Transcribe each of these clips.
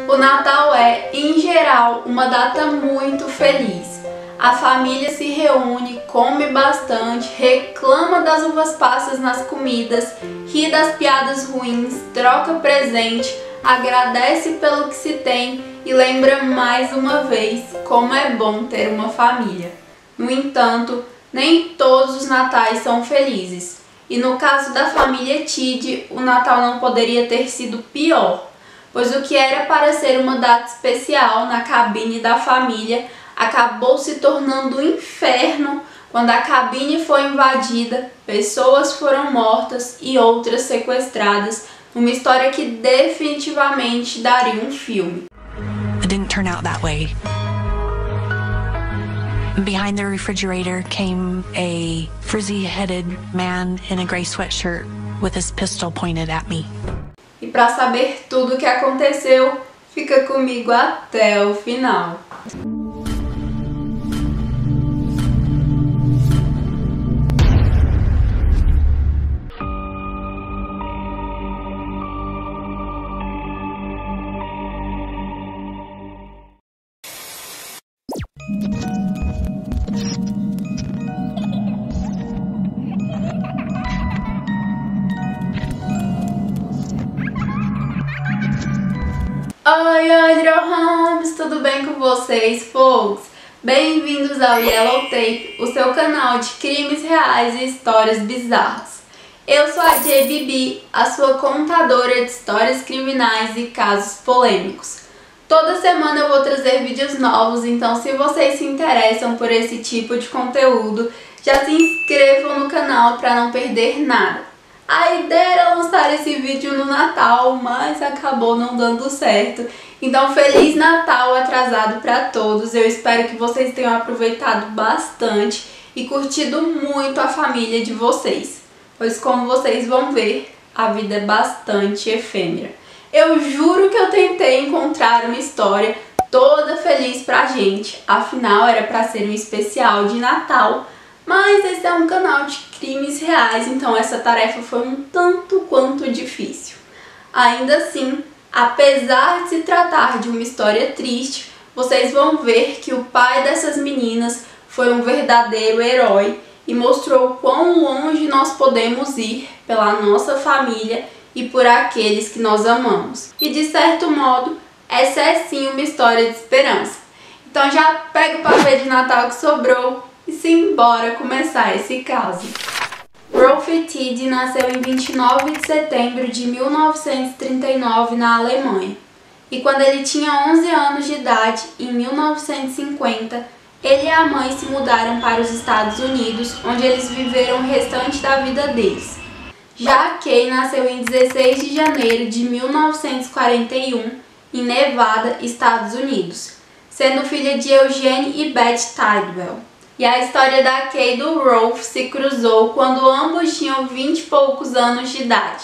O Natal é, em geral, uma data muito feliz. A família se reúne, come bastante, reclama das uvas passas nas comidas, ri das piadas ruins, troca presente, agradece pelo que se tem e lembra mais uma vez como é bom ter uma família. No entanto, nem todos os natais são felizes. E no caso da família Tidd, o Natal não poderia ter sido pior, pois o que era para ser uma data especial na cabine da família acabou se tornando um inferno quando a cabine foi invadida, pessoas foram mortas e outras sequestradas, numa história que definitivamente daria um filme. It didn't turn out that way. Behind the refrigerator came a frizzy-headed man in a gray sweatshirt with his pistol pointed at me. E para saber tudo o que aconteceu, fica comigo até o final. Oi, Little Homes, tudo bem com vocês, folks? Bem-vindos ao Yellow Tape, o seu canal de crimes reais e histórias bizarras. Eu sou a JBB, a sua contadora de histórias criminais e casos polêmicos. Toda semana eu vou trazer vídeos novos, então se vocês se interessam por esse tipo de conteúdo, já se inscrevam no canal para não perder nada. A ideia era lançar esse vídeo no Natal, mas acabou não dando certo. Então, Feliz Natal atrasado para todos. Eu espero que vocês tenham aproveitado bastante e curtido muito a família de vocês. Pois, como vocês vão ver, a vida é bastante efêmera. Eu juro que eu tentei encontrar uma história toda feliz pra gente. Afinal, era para ser um especial de Natal. Mas esse é um canal de crimes reais, então essa tarefa foi um tanto quanto difícil. Ainda assim, apesar de se tratar de uma história triste, vocês vão ver que o pai dessas meninas foi um verdadeiro herói e mostrou quão longe nós podemos ir pela nossa família e por aqueles que nós amamos. E de certo modo, essa é sim uma história de esperança. Então já pega o pavê de Natal que sobrou e simbora começar esse caso. Rolf Tidd nasceu em 29 de setembro de 1939 na Alemanha. E quando ele tinha 11 anos de idade, em 1950, ele e a mãe se mudaram para os Estados Unidos, onde eles viveram o restante da vida deles. Já Kay nasceu em 16 de janeiro de 1941, em Nevada, Estados Unidos, sendo filha de Eugene e Beth Tidwell. E a história da Kay e do Rolf se cruzou quando ambos tinham 20 e poucos anos de idade.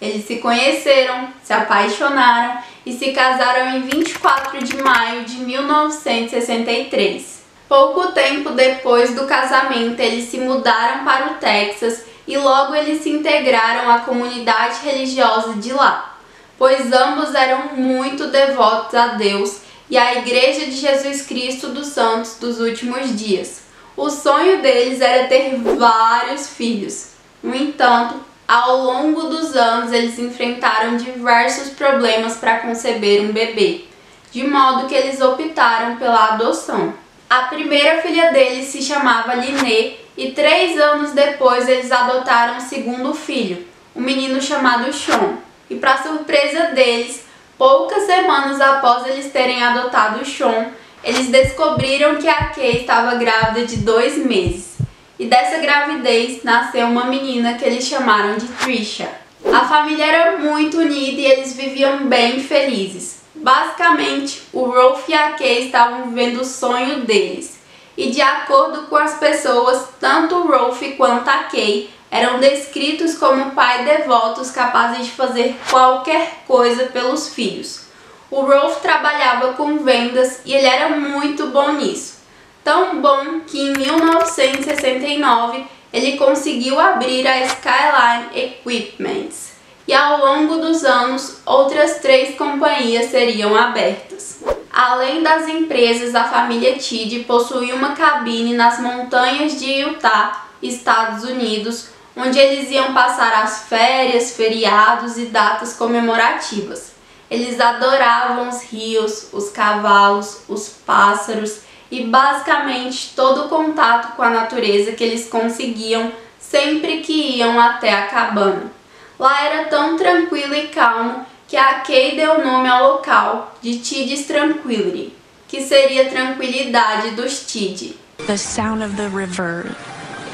Eles se conheceram, se apaixonaram e se casaram em 24 de maio de 1963. Pouco tempo depois do casamento, eles se mudaram para o Texas e logo eles se integraram à comunidade religiosa de lá, pois ambos eram muito devotos a Deus e à Igreja de Jesus Cristo dos Santos dos Últimos Dias. O sonho deles era ter vários filhos. No entanto, ao longo dos anos, eles enfrentaram diversos problemas para conceber um bebê, de modo que eles optaram pela adoção. A primeira filha deles se chamava Linné e 3 anos depois eles adotaram o segundo filho, um menino chamado Sean. E para surpresa deles, poucas semanas após eles terem adotado o Sean, eles descobriram que a Kay estava grávida de 2 meses. E dessa gravidez nasceu uma menina que eles chamaram de Trisha. A família era muito unida e eles viviam bem felizes. Basicamente, o Rolf e a Kay estavam vivendo o sonho deles. E de acordo com as pessoas, tanto o Rolf quanto a Kay eram descritos como pais devotos capazes de fazer qualquer coisa pelos filhos. O Rolf trabalhava com vendas e ele era muito bom nisso. Tão bom que em 1969 ele conseguiu abrir a Skyline Equipments, e ao longo dos anos outras 3 companhias seriam abertas. Além das empresas, a família Tidd possuía uma cabine nas montanhas de Utah, Estados Unidos, onde eles iam passar as férias, feriados e datas comemorativas. Eles adoravam os rios, os cavalos, os pássaros e basicamente todo o contato com a natureza que eles conseguiam sempre que iam até a cabana. Lá era tão tranquilo e calmo que a Kay deu o nome ao local de Tidd's Tranquility, que seria tranquilidade dos Tidd. The sound of the river,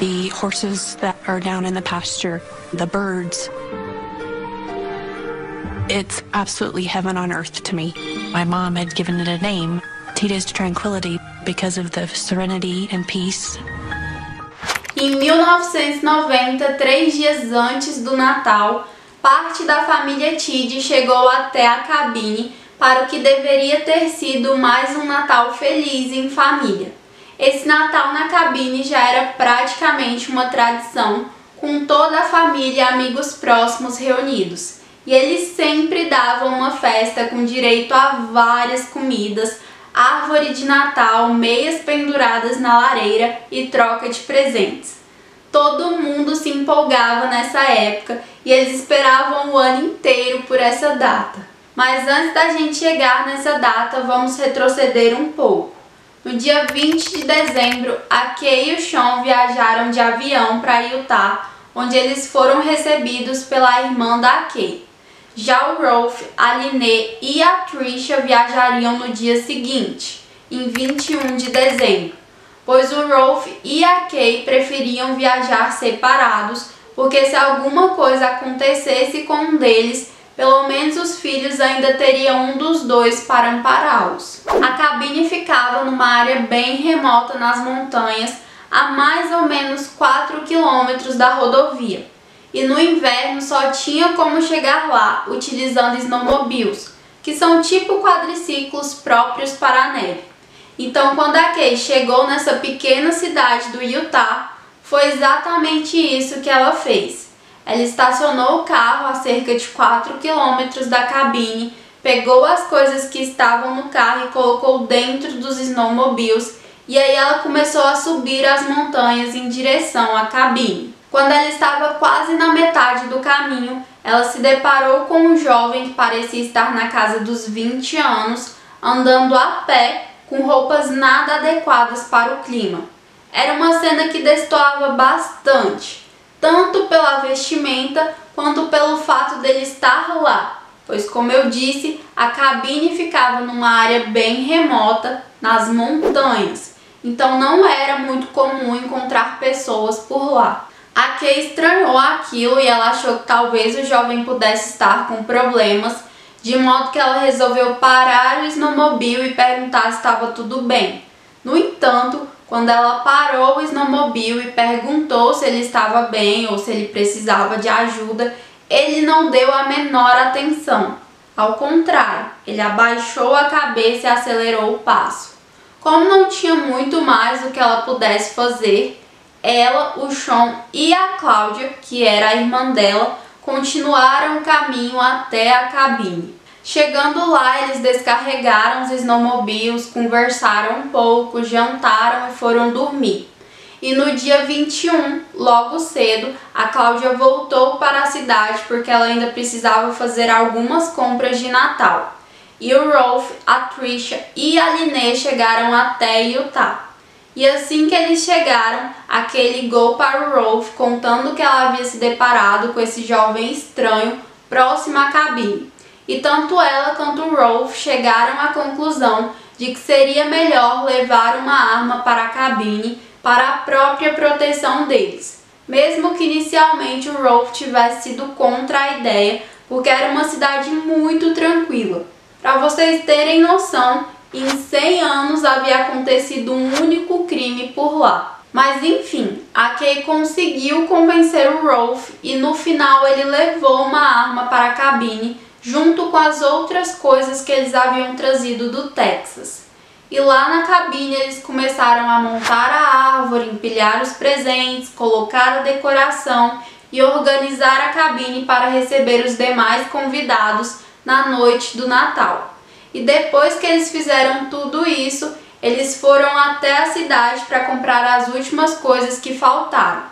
the horses that are down in the pasture, the birds. It's absolutely heaven on earth to me. My mom had given it a name, Tidd's Tranquility, because of the serenity and peace. Em 1990, 3 dias antes do Natal, parte da família Tidd chegou até a cabine para o que deveria ter sido mais um Natal feliz em família. Esse Natal na cabine já era praticamente uma tradição, com toda a família e amigos próximos reunidos. E eles sempre davam uma festa com direito a várias comidas, árvore de Natal, meias penduradas na lareira e troca de presentes. Todo mundo se empolgava nessa época e eles esperavam o ano inteiro por essa data. Mas antes da gente chegar nessa data, vamos retroceder um pouco. No dia 20 de dezembro, a Kay e o Sean viajaram de avião para Utah, onde eles foram recebidos pela irmã da Kay. Já o Rolf, a Linnea e a Trisha viajariam no dia seguinte, em 21 de dezembro, pois o Rolf e a Kay preferiam viajar separados, porque se alguma coisa acontecesse com um deles, pelo menos os filhos ainda teriam um dos dois para ampará-los. A cabine ficava numa área bem remota nas montanhas, a mais ou menos 4 quilômetros da rodovia. E no inverno só tinha como chegar lá utilizando snowmobiles, que são tipo quadriciclos próprios para a neve. Então, quando a Kay chegou nessa pequena cidade do Utah, foi exatamente isso que ela fez. Ela estacionou o carro a cerca de 4 quilômetros da cabine, pegou as coisas que estavam no carro e colocou dentro dos snowmobiles, e aí ela começou a subir as montanhas em direção à cabine. Quando ela estava quase na metade do caminho, ela se deparou com um jovem que parecia estar na casa dos 20 anos, andando a pé, com roupas nada adequadas para o clima. Era uma cena que destoava bastante, tanto pela vestimenta quanto pelo fato dele estar lá, pois, como eu disse, a cabine ficava numa área bem remota, nas montanhas, então não era muito comum encontrar pessoas por lá. A Kay estranhou aquilo e ela achou que talvez o jovem pudesse estar com problemas, de modo que ela resolveu parar o snowmobile e perguntar se estava tudo bem. No entanto, quando ela parou o snowmobile e perguntou se ele estava bem ou se ele precisava de ajuda, ele não deu a menor atenção. Ao contrário, ele abaixou a cabeça e acelerou o passo. Como não tinha muito mais do que ela pudesse fazer, ela, o Sean e a Cláudia, que era a irmã dela, continuaram o caminho até a cabine. Chegando lá, eles descarregaram os snowmobiles, conversaram um pouco, jantaram e foram dormir. E no dia 21, logo cedo, a Cláudia voltou para a cidade porque ela ainda precisava fazer algumas compras de Natal. E o Rolf, a Trisha e a Linnea chegaram até Utah. E assim que eles chegaram, a Kay ligou para o Rolf contando que ela havia se deparado com esse jovem estranho próximo à cabine. E tanto ela quanto o Rolf chegaram à conclusão de que seria melhor levar uma arma para a cabine para a própria proteção deles. Mesmo que inicialmente o Rolf tivesse sido contra a ideia, porque era uma cidade muito tranquila. Para vocês terem noção, em 100 anos havia acontecido um único crime por lá. Mas enfim, a Kay conseguiu convencer o Rolf e no final ele levou uma arma para a cabine junto com as outras coisas que eles haviam trazido do Texas. E lá na cabine eles começaram a montar a árvore, empilhar os presentes, colocar a decoração e organizar a cabine para receber os demais convidados na noite do Natal. E depois que eles fizeram tudo isso, eles foram até a cidade para comprar as últimas coisas que faltaram.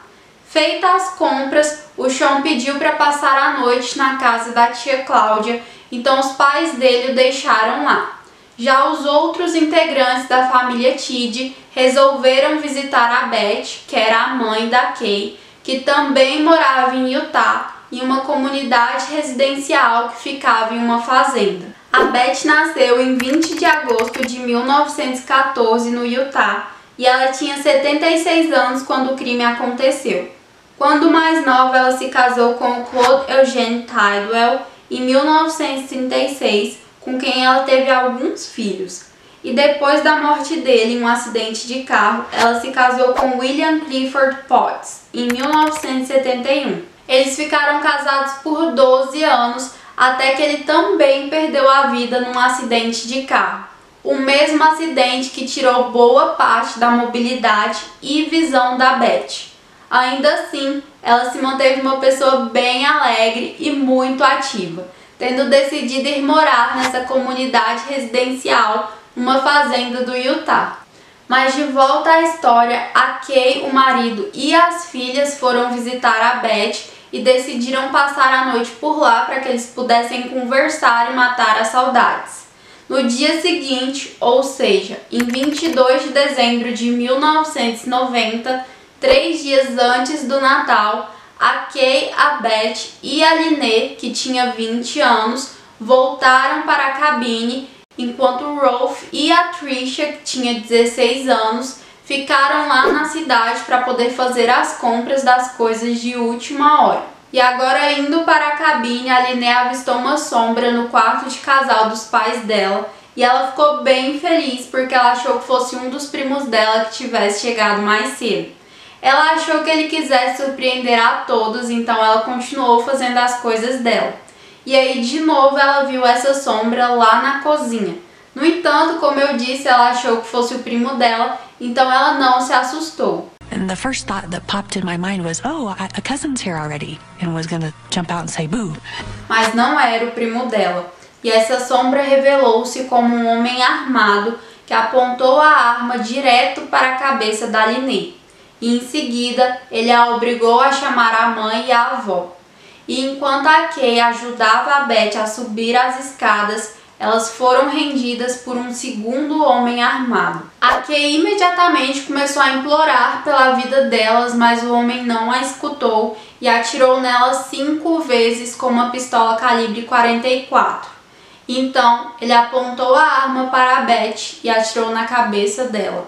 Feitas as compras, o Sean pediu para passar a noite na casa da tia Cláudia, então os pais dele o deixaram lá. Já os outros integrantes da família Tidd resolveram visitar a Beth, que era a mãe da Kay, que também morava em Utah, em uma comunidade residencial que ficava em uma fazenda. A Beth nasceu em 20 de agosto de 1914 no Utah e ela tinha 76 anos quando o crime aconteceu. Quando mais nova, ela se casou com o Claude Eugene Tidwell em 1936, com quem ela teve alguns filhos. E depois da morte dele em um acidente de carro, ela se casou com William Clifford Potts em 1971. Eles ficaram casados por 12 anos, até que ele também perdeu a vida num acidente de carro. O mesmo acidente que tirou boa parte da mobilidade e visão da Beth. Ainda assim, ela se manteve uma pessoa bem alegre e muito ativa, tendo decidido ir morar nessa comunidade residencial, numa fazenda do Utah. Mas de volta à história, a Kay, o marido e as filhas foram visitar a Beth e decidiram passar a noite por lá para que eles pudessem conversar e matar as saudades. No dia seguinte, ou seja, em 22 de dezembro de 1990, 3 dias antes do Natal, a Kay, a Beth e a Lynette, que tinha 20 anos, voltaram para a cabine, enquanto o Rolf e a Trisha, que tinha 16 anos, ficaram lá na cidade para poder fazer as compras das coisas de última hora. E agora, indo para a cabine, a Lynette avistou uma sombra no quarto de casal dos pais dela e ela ficou bem feliz porque ela achou que fosse um dos primos dela que tivesse chegado mais cedo. Ela achou que ele quisesse surpreender a todos, então ela continuou fazendo as coisas dela. E aí, de novo, ela viu essa sombra lá na cozinha. No entanto, como eu disse, ela achou que fosse o primo dela, então ela não se assustou. And the first thought that popped in my mind was, oh, a cousin's here already, and was gonna jump out and say boo. Mas não era o primo dela. E essa sombra revelou-se como um homem armado que apontou a arma direto para a cabeça da Lynette. E em seguida, ele a obrigou a chamar a mãe e a avó. E enquanto a Kay ajudava a Beth a subir as escadas, elas foram rendidas por um segundo homem armado. A Kay imediatamente começou a implorar pela vida delas, mas o homem não a escutou e atirou nelas 5 vezes com uma pistola calibre 44. Então, ele apontou a arma para a Beth e atirou na cabeça dela.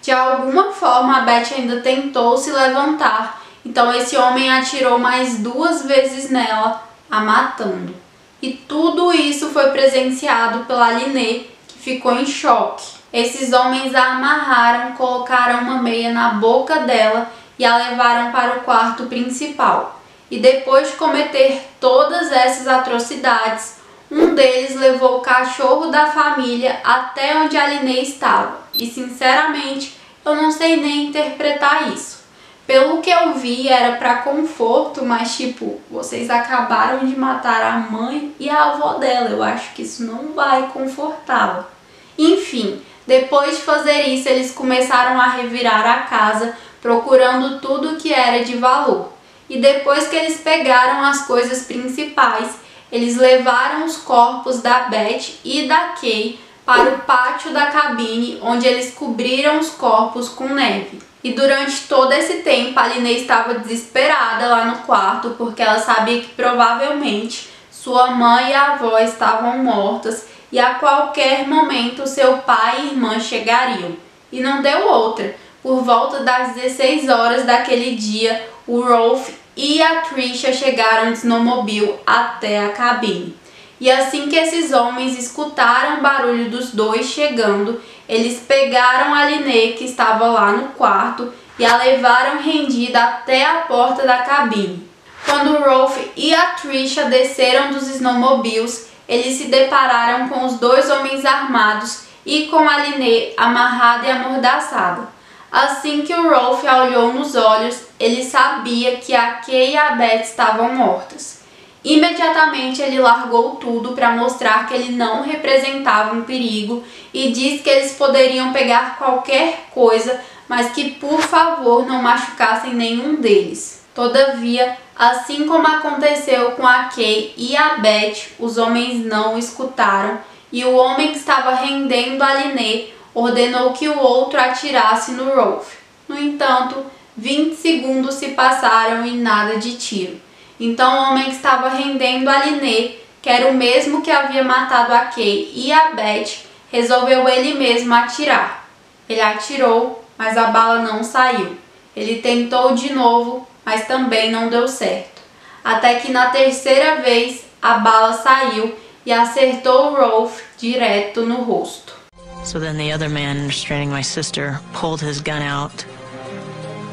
De alguma forma, a Beth ainda tentou se levantar, então esse homem atirou mais 2 vezes nela, a matando. E tudo isso foi presenciado pela Lynette, que ficou em choque. Esses homens a amarraram, colocaram uma meia na boca dela e a levaram para o quarto principal. E depois de cometer todas essas atrocidades, um deles levou o cachorro da família até onde a Lynette estava. E sinceramente, eu não sei nem interpretar isso. Pelo que eu vi, era para conforto, mas tipo, vocês acabaram de matar a mãe e a avó dela. Eu acho que isso não vai confortá-la. Enfim, depois de fazer isso, eles começaram a revirar a casa, procurando tudo que era de valor. E depois que eles pegaram as coisas principais, eles levaram os corpos da Beth e da Kay para o pátio da cabine, onde eles cobriram os corpos com neve. E durante todo esse tempo, a Lynette estava desesperada lá no quarto, porque ela sabia que provavelmente sua mãe e a avó estavam mortas e a qualquer momento seu pai e irmã chegariam. E não deu outra. Por volta das 16 horas daquele dia, o Rolf e a Trisha chegaram de snowmobile até a cabine. E assim que esses homens escutaram o barulho dos dois chegando, eles pegaram a Lynette, que estava lá no quarto, e a levaram rendida até a porta da cabine. Quando o Rolf e a Trisha desceram dos snowmobiles, eles se depararam com os dois homens armados e com a Lynette amarrada e amordaçada. Assim que o Rolf a olhou nos olhos, ele sabia que a Kay e a Beth estavam mortas. Imediatamente ele largou tudo para mostrar que ele não representava um perigo e disse que eles poderiam pegar qualquer coisa, mas que por favor não machucassem nenhum deles. Todavia, assim como aconteceu com a Kay e a Beth, os homens não escutaram e o homem que estava rendendo a Lynette ordenou que o outro atirasse no Rolf. No entanto, 20 segundos se passaram e nada de tiro. Então o homem que estava rendendo a Lynette, que era o mesmo que havia matado a Kay e a Beth, resolveu ele mesmo atirar. Ele atirou, mas a bala não saiu. Ele tentou de novo, mas também não deu certo. Até que na terceira vez a bala saiu e acertou o Rolf direto no rosto. So then the other man restraining my sister pulled his gun out,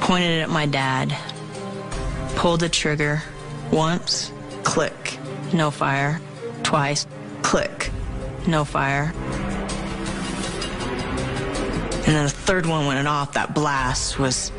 pointed it at my dad, pulled the trigger. Once, click, no fire. Twice, click, no fire. And then the third one went off. That blast was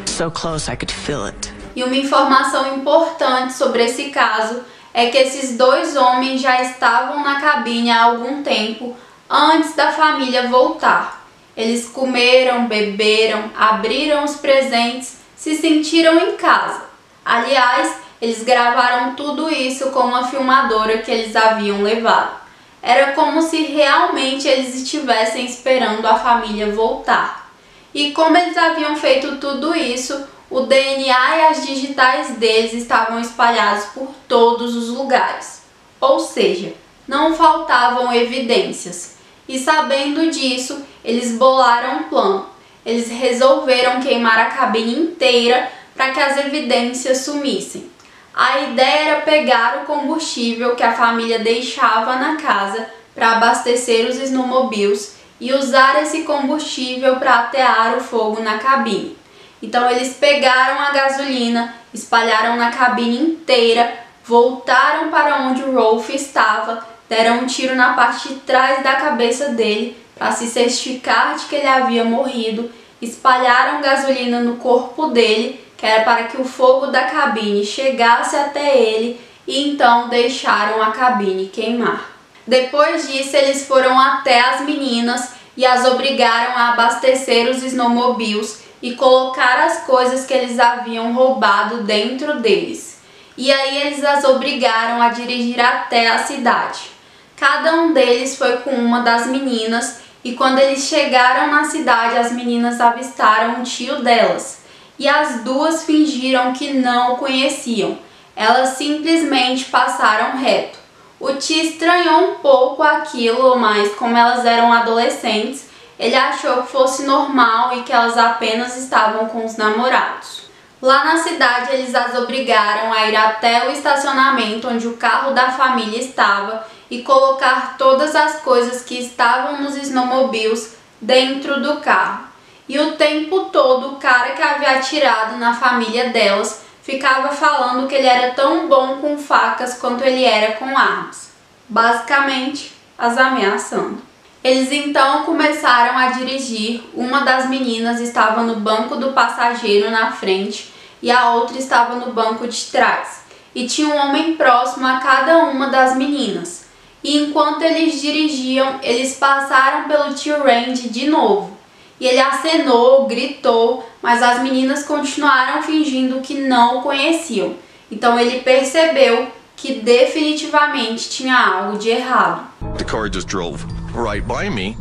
so close I could feel it. E uma informação importante sobre esse caso é que esses dois homens já estavam na cabine há algum tempo antes da família voltar. Eles comeram, beberam, abriram os presentes, se sentiram em casa. Aliás, eles gravaram tudo isso com uma filmadora que eles haviam levado. Era como se realmente eles estivessem esperando a família voltar. E como eles haviam feito tudo isso, o DNA e as digitais deles estavam espalhados por todos os lugares. Ou seja, não faltavam evidências. E sabendo disso, eles bolaram um plano. Eles resolveram queimar a cabine inteira para que as evidências sumissem. A ideia era pegar o combustível que a família deixava na casa para abastecer os snowmobiles e usar esse combustível para atear o fogo na cabine. Então eles pegaram a gasolina, espalharam na cabine inteira, voltaram para onde o Rolf estava, deram um tiro na parte de trás da cabeça dele para se certificar de que ele havia morrido, espalharam gasolina no corpo dele, que era para que o fogo da cabine chegasse até ele, e então deixaram a cabine queimar. Depois disso, eles foram até as meninas e as obrigaram a abastecer os snowmobiles e colocar as coisas que eles haviam roubado dentro deles. E aí eles as obrigaram a dirigir até a cidade. Cada um deles foi com uma das meninas e quando eles chegaram na cidade, as meninas avistaram o tio delas. E as duas fingiram que não o conheciam. Elas simplesmente passaram reto. O tio estranhou um pouco aquilo, mas como elas eram adolescentes, ele achou que fosse normal e que elas apenas estavam com os namorados. Lá na cidade, eles as obrigaram a ir até o estacionamento onde o carro da família estava e colocar todas as coisas que estavam nos snowmobiles dentro do carro. E o tempo todo o cara que havia atirado na família delas ficava falando que ele era tão bom com facas quanto ele era com armas. Basicamente, as ameaçando. Eles então começaram a dirigir. Uma das meninas estava no banco do passageiro na frente e a outra estava no banco de trás. E tinha um homem próximo a cada uma das meninas. E enquanto eles dirigiam, eles passaram pelo tio Randy de novo. E ele acenou, gritou, mas as meninas continuaram fingindo que não o conheciam. Então ele percebeu que definitivamente tinha algo de errado. The car just drove right by me.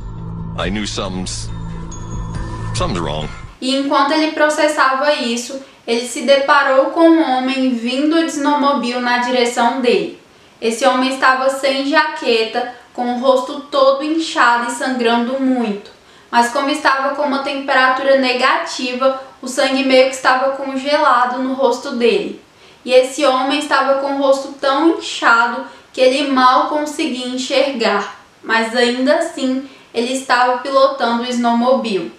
I knew something's wrong. E enquanto ele processava isso, ele se deparou com um homem vindo de snowmobile na direção dele. Esse homem estava sem jaqueta, com o rosto todo inchado e sangrando muito. Mas como estava com uma temperatura negativa, o sangue meio que estava congelado no rosto dele. E esse homem estava com o rosto tão inchado que ele mal conseguia enxergar. Mas ainda assim, ele estava pilotando o snowmobile.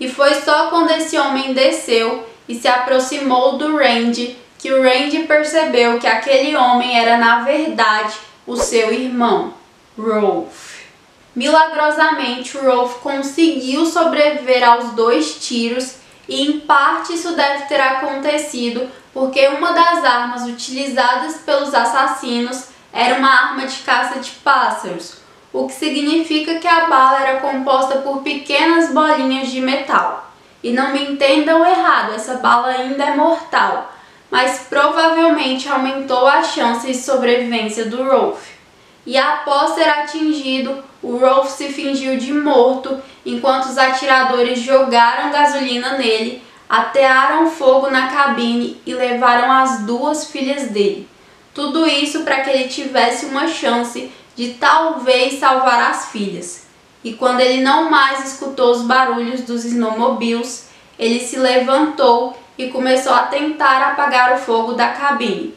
E foi só quando esse homem desceu e se aproximou do Randy que o Randy percebeu que aquele homem era na verdade o seu irmão, Rolf. Milagrosamente, o Rolf conseguiu sobreviver aos 2 tiros e em parte isso deve ter acontecido porque uma das armas utilizadas pelos assassinos era uma arma de caça de pássaros, o que significa que a bala era composta por pequenas bolinhas de metal. E não me entendam errado, essa bala ainda é mortal, mas provavelmente aumentou a chance de sobrevivência do Rolf. E após ser atingido, o Rolf se fingiu de morto enquanto os atiradores jogaram gasolina nele, atearam fogo na cabine e levaram as 2 filhas dele. Tudo isso para que ele tivesse uma chance de talvez salvar as filhas. E quando ele não mais escutou os barulhos dos snowmobiles, ele se levantou e começou a tentar apagar o fogo da cabine,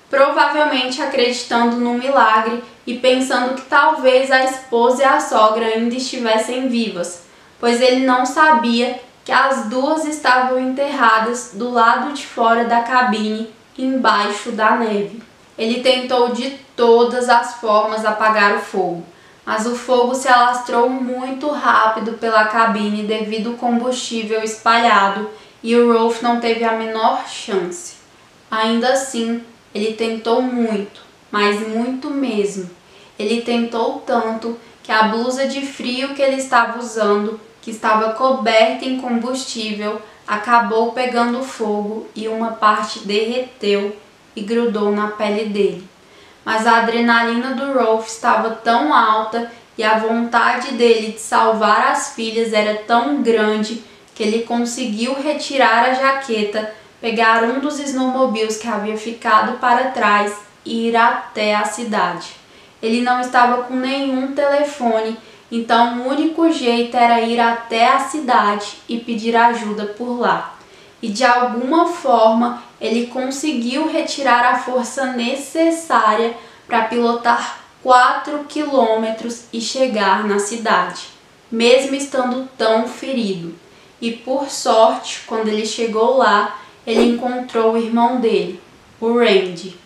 provavelmente acreditando num milagre e pensando que talvez a esposa e a sogra ainda estivessem vivas, pois ele não sabia que as 2 estavam enterradas do lado de fora da cabine, embaixo da neve. Ele tentou de todas as formas apagar o fogo, mas o fogo se alastrou muito rápido pela cabine devido ao combustível espalhado e o Rolf não teve a menor chance. Ainda assim, ele tentou muito, mas muito mesmo. Ele tentou tanto que a blusa de frio que ele estava usando, que estava coberta em combustível, acabou pegando fogo e uma parte derreteu e grudou na pele dele. Mas a adrenalina do Rolf estava tão alta e a vontade dele de salvar as filhas era tão grande que ele conseguiu retirar a jaqueta, pegar um dos snowmobiles que havia ficado para trás e ir até a cidade. Ele não estava com nenhum telefone, então o único jeito era ir até a cidade e pedir ajuda por lá. E de alguma forma ele conseguiu retirar a força necessária para pilotar 4 quilômetros e chegar na cidade, mesmo estando tão ferido. E por sorte, quando ele chegou lá, ele encontrou o irmão dele, o Randy.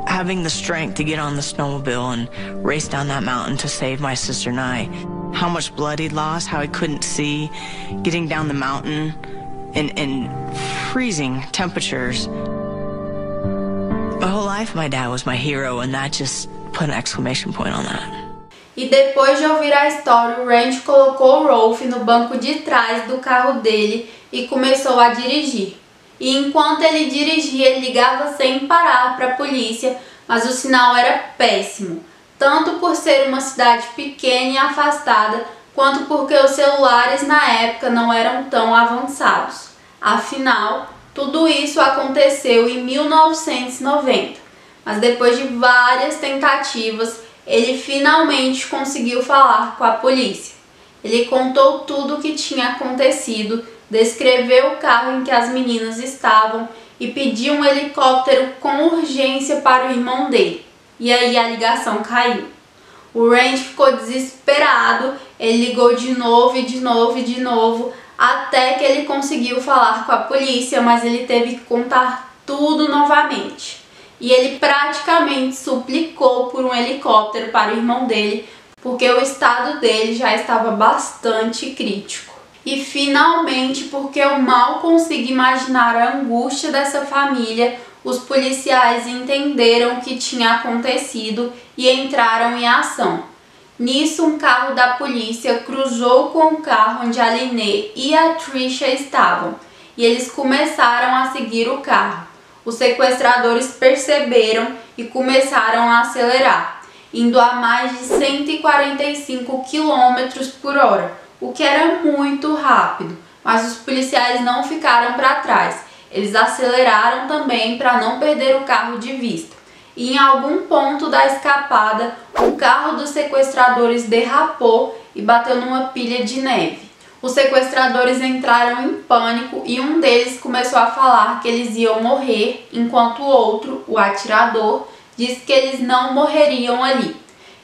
Having the strength to get on the snowmobile and race down that mountain to save my sister and I, how much blood he'd lost, how he couldn't see, getting down the mountain in freezing temperatures. My whole life my dad was my hero, and that just put an exclamation point on that. E depois de ouvir a história, o Randy colocou o Rolf no banco de trás do carro dele e começou a dirigir. E enquanto ele dirigia, ele ligava sem parar para a polícia, mas o sinal era péssimo, tanto por ser uma cidade pequena e afastada, quanto porque os celulares na época não eram tão avançados. Afinal, tudo isso aconteceu em 1990, mas depois de várias tentativas, ele finalmente conseguiu falar com a polícia. Ele contou tudo o que tinha acontecido, descreveu o carro em que as meninas estavam e pediu um helicóptero com urgência para o irmão dele. E aí a ligação caiu. O Randy ficou desesperado, ele ligou de novo e de novo e de novo, até que ele conseguiu falar com a polícia, mas ele teve que contar tudo novamente. E ele praticamente suplicou por um helicóptero para o irmão dele, porque o estado dele já estava bastante crítico. E finalmente, porque eu mal consigo imaginar a angústia dessa família, os policiais entenderam o que tinha acontecido e entraram em ação. Nisso, um carro da polícia cruzou com o carro onde a Linnea e a Trisha estavam, e eles começaram a seguir o carro. Os sequestradores perceberam e começaram a acelerar, indo a mais de 145 km por hora, o que era muito rápido, mas os policiais não ficaram para trás. Eles aceleraram também para não perder o carro de vista. E em algum ponto da escapada, o carro dos sequestradores derrapou e bateu numa pilha de neve. Os sequestradores entraram em pânico e um deles começou a falar que eles iam morrer, enquanto o outro, o atirador, disse que eles não morreriam ali.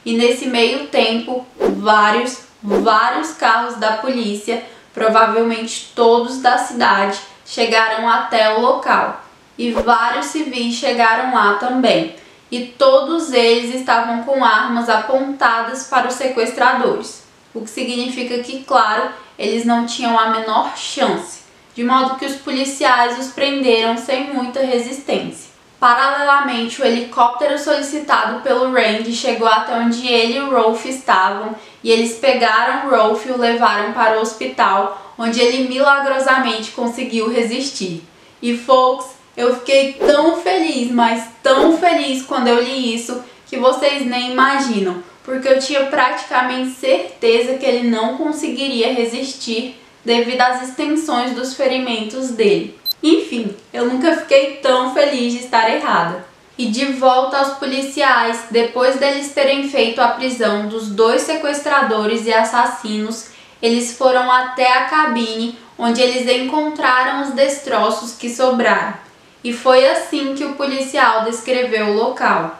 E nesse meio tempo, vários carros da polícia, provavelmente todos da cidade, chegaram até o local. E vários civis chegaram lá também. E todos eles estavam com armas apontadas para os sequestradores. o que significa que, claro, eles não tinham a menor chance, de modo que os policiais os prenderam sem muita resistência. Paralelamente, o helicóptero solicitado pelo Randy chegou até onde ele e o Rolf estavam e eles pegaram o Rolf e o levaram para o hospital, onde ele milagrosamente conseguiu resistir. E folks, eu fiquei tão feliz, mas tão feliz quando eu li isso que vocês nem imaginam, porque eu tinha praticamente certeza que ele não conseguiria resistir devido às extensões dos ferimentos dele. Enfim, eu nunca fiquei tão feliz de estar errada. E de volta aos policiais, depois deles terem feito a prisão dos 2 sequestradores e assassinos, eles foram até a cabine onde eles encontraram os destroços que sobraram. E foi assim que o policial descreveu o local.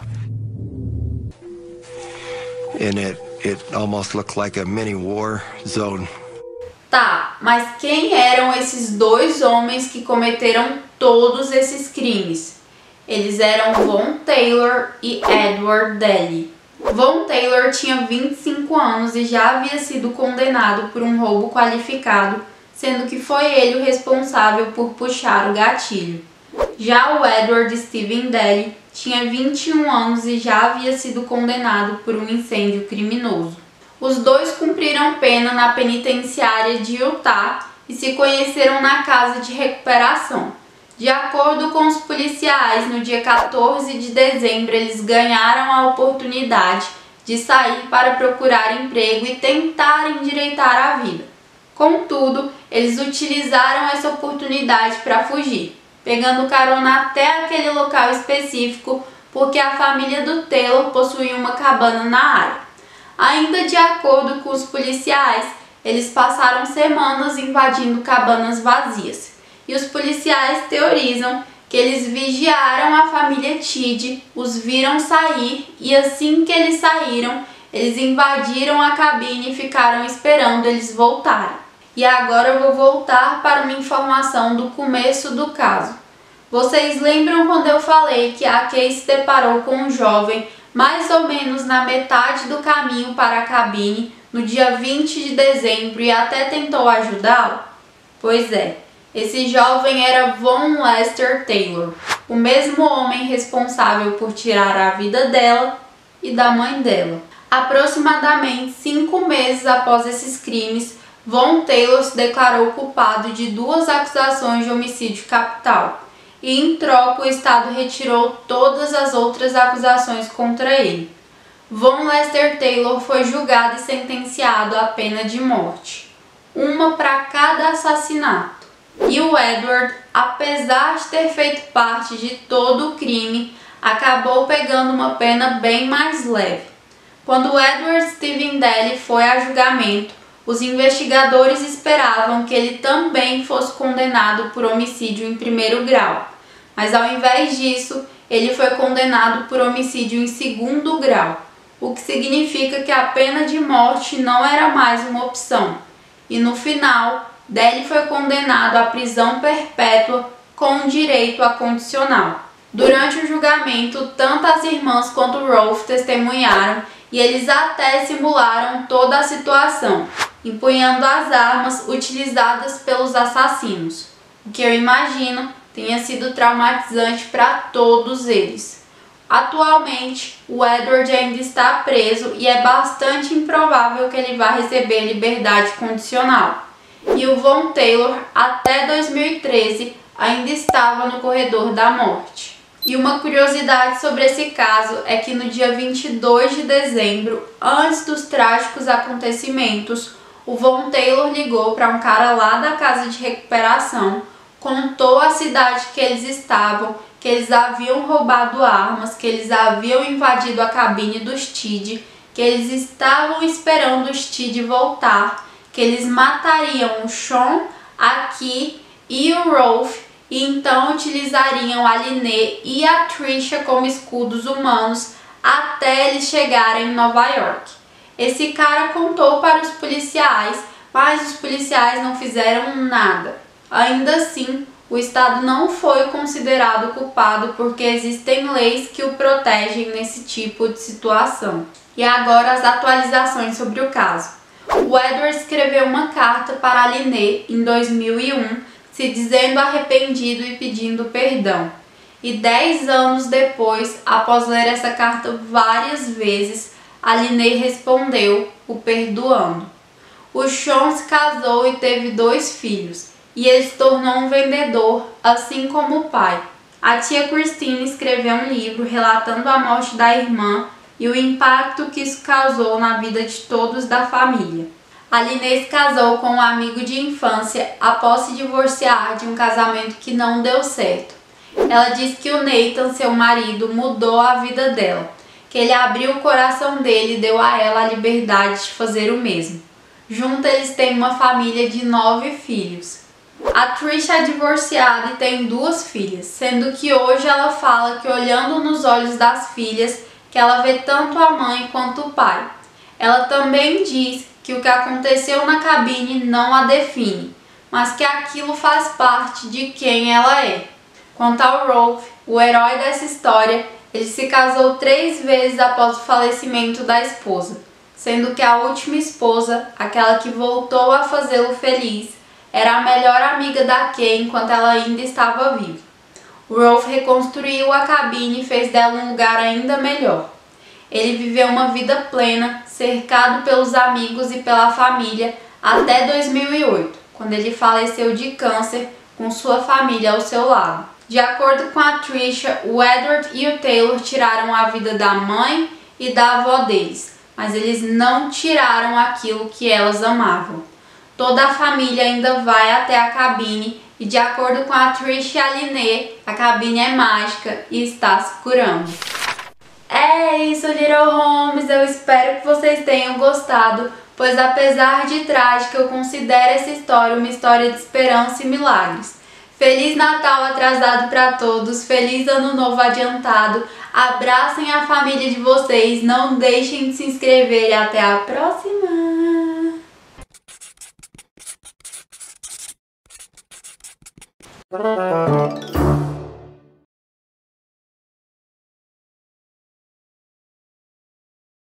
And it almost looked like a mini war zone. Tá, mas quem eram esses 2 homens que cometeram todos esses crimes? Eles eram Von Taylor e Edward Daly. Von Taylor tinha 25 anos e já havia sido condenado por um roubo qualificado, sendo que foi ele o responsável por puxar o gatilho. Já o Edward Steven Daly tinha 21 anos e já havia sido condenado por um incêndio criminoso. Os 2 cumpriram pena na penitenciária de Utah e se conheceram na casa de recuperação. De acordo com os policiais, no dia 14 de dezembro eles ganharam a oportunidade de sair para procurar emprego e tentar endireitar a vida. Contudo, eles utilizaram essa oportunidade para fugir, pegando carona até aquele local específico porque a família do Taylor possuía uma cabana na área. Ainda de acordo com os policiais, eles passaram semanas invadindo cabanas vazias. E os policiais teorizam que eles vigiaram a família Tidd, os viram sair e assim que eles saíram, eles invadiram a cabine e ficaram esperando eles voltarem. E agora eu vou voltar para uma informação do começo do caso. Vocês lembram quando eu falei que a Kay se deparou com um jovem mais ou menos na metade do caminho para a cabine, no dia 20 de dezembro, e até tentou ajudá-lo? Pois é, esse jovem era Von Lester Taylor, o mesmo homem responsável por tirar a vida dela e da mãe dela. Aproximadamente 5 meses após esses crimes, Von Taylor se declarou culpado de 2 acusações de homicídio capital. E em troca o Estado retirou todas as outras acusações contra ele. Von Lester Taylor foi julgado e sentenciado à pena de morte, uma para cada assassinato. E o Edward, apesar de ter feito parte de todo o crime, acabou pegando uma pena bem mais leve. Quando o Edward Steven Daly foi a julgamento, os investigadores esperavam que ele também fosse condenado por homicídio em 1º grau, mas ao invés disso, ele foi condenado por homicídio em 2º grau, o que significa que a pena de morte não era mais uma opção. E no final, Daly foi condenado à prisão perpétua com direito a condicional. Durante o julgamento, tanto as irmãs quanto Rolf testemunharam e eles até simularam toda a situação, empunhando as armas utilizadas pelos assassinos, o que eu imagino tenha sido traumatizante para todos eles. Atualmente, o Edward ainda está preso e é bastante improvável que ele vá receber liberdade condicional. E o Von Taylor, até 2013, ainda estava no corredor da morte. E uma curiosidade sobre esse caso é que no dia 22 de dezembro, antes dos trágicos acontecimentos, o Von Taylor ligou para um cara lá da casa de recuperação, contou a cidade que eles estavam, que eles haviam roubado armas, que eles haviam invadido a cabine dos Tidd, que eles estavam esperando os Tidd voltar, que eles matariam o Sean, a Kay e o Rolf, e então utilizariam a Lynette e a Trisha como escudos humanos até eles chegarem em Nova York. Esse cara contou para os policiais, mas os policiais não fizeram nada. Ainda assim, o Estado não foi considerado culpado porque existem leis que o protegem nesse tipo de situação. E agora as atualizações sobre o caso. O Edward escreveu uma carta para a Lynette em 2001, se dizendo arrependido e pedindo perdão. E 10 anos depois, após ler essa carta várias vezes, a Lynette respondeu, o perdoando. O Sean se casou e teve 2 filhos, e ele se tornou um vendedor, assim como o pai. A tia Christine escreveu um livro relatando a morte da irmã e o impacto que isso causou na vida de todos da família. A Lynette se casou com um amigo de infância após se divorciar de um casamento que não deu certo. Ela diz que o Nathan, seu marido, mudou a vida dela, que ele abriu o coração dele e deu a ela a liberdade de fazer o mesmo. Juntos eles têm uma família de 9 filhos. A Trisha é divorciada e tem 2 filhas, sendo que hoje ela fala que olhando nos olhos das filhas, que ela vê tanto a mãe quanto o pai. Ela também diz que o que aconteceu na cabine não a define, mas que aquilo faz parte de quem ela é. Quanto ao Rolf, o herói dessa história, ele se casou 3 vezes após o falecimento da esposa, sendo que a última esposa, aquela que voltou a fazê-lo feliz, era a melhor amiga da Kay enquanto ela ainda estava viva. O Rolf reconstruiu a cabine e fez dela um lugar ainda melhor. Ele viveu uma vida plena, cercado pelos amigos e pela família, até 2008, quando ele faleceu de câncer com sua família ao seu lado. De acordo com a Trisha, o Edward e o Taylor tiraram a vida da mãe e da avó deles, mas eles não tiraram aquilo que elas amavam. Toda a família ainda vai até a cabine e, de acordo com a Trisha e a Lynette, a cabine é mágica e está se curando. É isso, Little Homes, eu espero que vocês tenham gostado, pois apesar de trágica, eu considero essa história uma história de esperança e milagres. Feliz Natal atrasado para todos, feliz Ano Novo adiantado, abracem a família de vocês, não deixem de se inscrever e até a próxima!